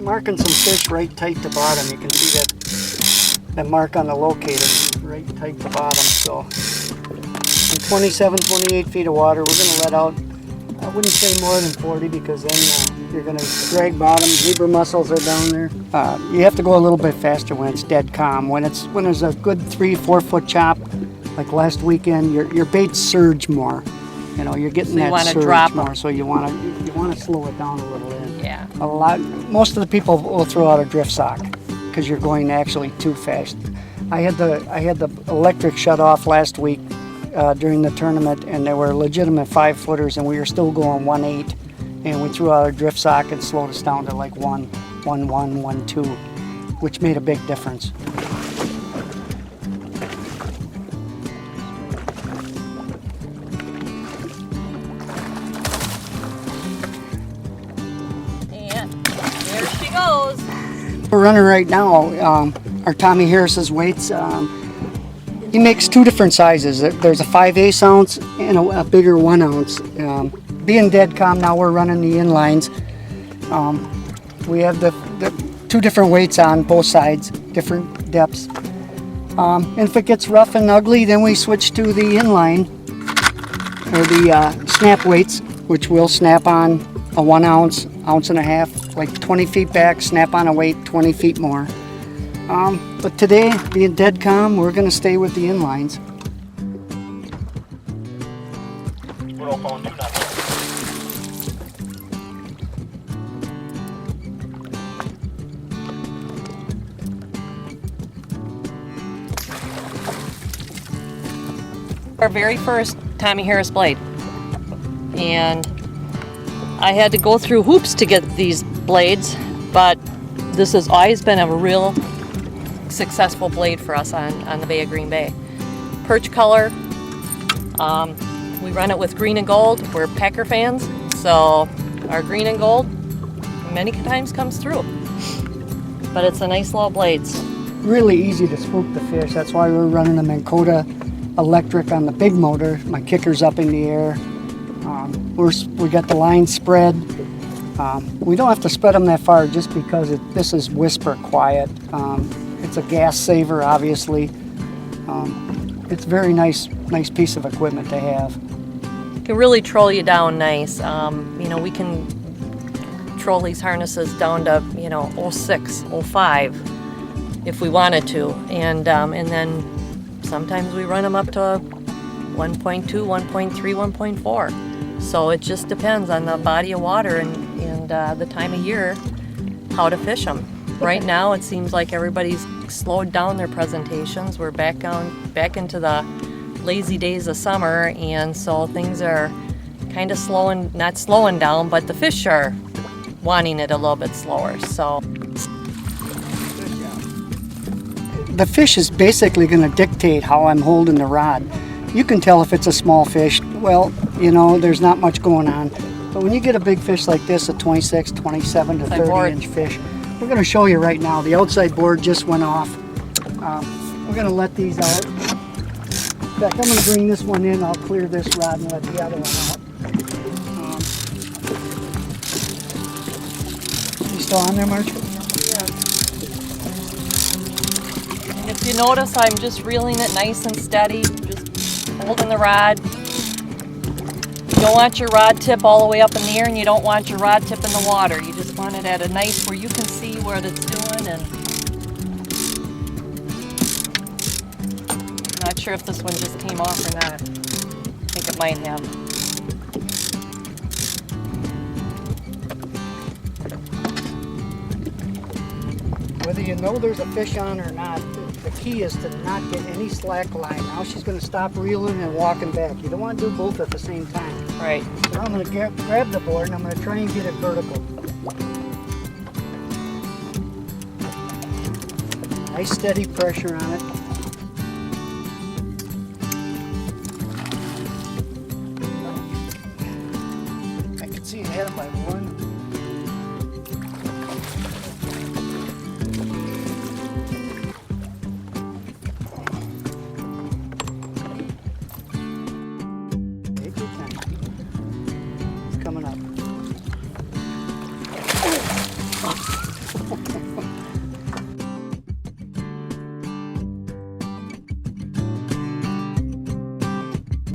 marking some fish right tight to bottom. You can see that mark on the locator right tight to bottom. So in 27, 28 feet of water, we're going to let out, I wouldn't say more than 40 because then you're going to drag bottom. Zebra mussels are down there. You have to go a little bit faster when it's dead calm. When there's a good 3-4 foot chop, like last weekend, your baits surge more. You know, you're getting that surge drop more, so you want to slow it down a little bit. Yeah. Most of the people will throw out a drift sock because you're going actually too fast. I had the electric shut off last week during the tournament, and there were legitimate 5-footers, and we were still going 1.8, and we threw out a drift sock and slowed us down to like 1.1, 1.2, which made a big difference. We're running right now, our Tommy Harris's weights. He makes 2 different sizes. There's a 5/8 ounce and a bigger 1 ounce. Being dead calm now, we're running the inlines. We have the 2 different weights on both sides, different depths. And if it gets rough and ugly, then we switch to the inline, or the snap weights, which will snap on a 1 ounce, ounce and a half, like 20 feet back, snap on a weight 20 feet more. But today, being dead calm, we're going to stay with the inlines. Our very first Tommy Harris blade, and I had to go through hoops to get these blades, but this has always been a real successful blade for us on the Bay of Green Bay. Perch color, we run it with green and gold. We're Packer fans, so our green and gold many times comes through. But it's a nice little blades. Really easy to spook the fish. That's why we're running the Minn Kota electric on the big motor. My kicker's up in the air. We got the line spread. We don't have to spread them that far just because this is whisper quiet. It's a gas saver, obviously. It's a very nice piece of equipment to have. It can really troll you down nice. You know, we can troll these harnesses down to 06, 05 if we wanted to, and then sometimes we run them up to 1.2, 1.3, 1.4. So it just depends on the body of water and the time of year how to fish them. Right now it seems like everybody's slowed down their presentations. We're back into the lazy days of summer, and so things are kind of not slowing down, but the fish are wanting it a little bit slower. So the fish is basically going to dictate how I'm holding the rod. You can tell if it's a small fish. Well, there's not much going on. But when you get a big fish like this, a 26, 27 to 30 inch fish, we're going to show you right now. The outside board just went off. We're going to let these out. In fact, I'm going to bring this one in. I'll clear this rod and let the other one out. You still on there, Marge? if you notice, I'm just reeling it nice and steady, just holding the rod. You don't want your rod tip all the way up in the air, and you don't want your rod tip in the water. You just want it at a nice where you can see what it's doing. And I'm not sure if this one just came off or not. I think it might have. Whether you know there's a fish on or not, the key is to not get any slack line. Now she's going to stop reeling and walking back. You don't want to do both at the same time. Right. So I'm going to grab the board and I'm going to try and get it vertical. Nice steady pressure on it. I can see it had it by one.